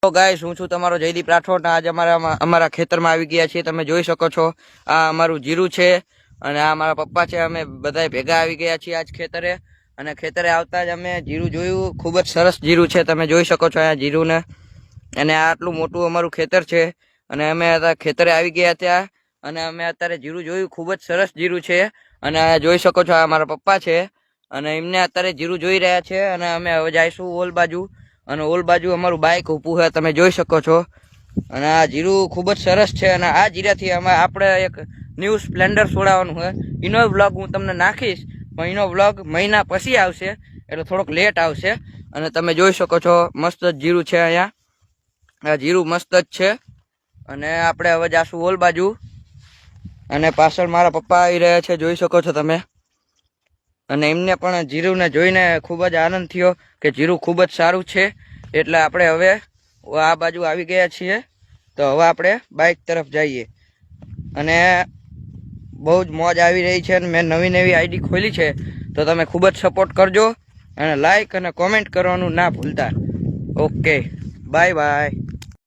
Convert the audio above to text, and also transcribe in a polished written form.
તો ગાઈસ હું છું તમારો જયદીપ રાઠોડ. આજ અમારા ખેતરમાં આવી ગયા છીએ. તમે જોઈ શકો છો આ અમારું જીરું છે અને આ મારા પપ્પા છે. અમે બધા ભેગા આવી ગયા છીએ આજ ખેતરે. અને ખેતરે આવતા જ અમે જીરું જોયું. ખૂબ જ સરસ જીરું છે. તમે જોઈ શકો છો અહીંયા જીરુંને. અને આટલું મોટું અમારું ખેતર છે. અને અમે ખેતરે આવી ગયા ત્યાં અને અમે અત્યારે જીરું જોયું. ખૂબ જ સરસ જીરું છે. અને જોઈ શકો છો આ મારા પપ્પા છે અને એમને અત્યારે જીરું જોઈ રહ્યા છે. અને અમે હવે જઈશું ઓલ બાજુ. અને ઓલ બાજુ અમારું બાઇક ઊભું છે, તમે જોઈ શકો છો. અને આ જીરું ખૂબ જ સરસ છે. અને આ જીરાથી આપણે એક ન્યૂ સ્પ્લેન્ડર છોડાવવાનું છે. એનો વ્લોગ હું તમને નાખીશ, પણ એનો વ્લોગ મહિના પછી આવશે, એટલે થોડોક લેટ આવશે. અને તમે જોઈ શકો છો મસ્ત જ જીરું છે અહીંયા. આ જીરું મસ્ત જ છે. અને આપણે હવે જાશું ઓલ બાજુ. અને પાછળ મારા પપ્પા આવી રહ્યા છે, જોઈ શકો છો તમે. અને એમને પણ જીરુંને જોઈને ખૂબ જ આનંદ થયો કે જીરું ખૂબ જ સારું છે. એટલે આપણે હવે આ બાજુ આવી ગયા છીએ. તો હવે આપણે બાઇક તરફ જઈએ. અને બહુ જ મોજ આવી રહી છે. અને મેં નવી આઈડી ખોલી છે, તો તમે ખૂબ જ સપોર્ટ કરજો. અને લાઈક અને કોમેન્ટ કરવાનું ના ભૂલતા. Okay, bye bye.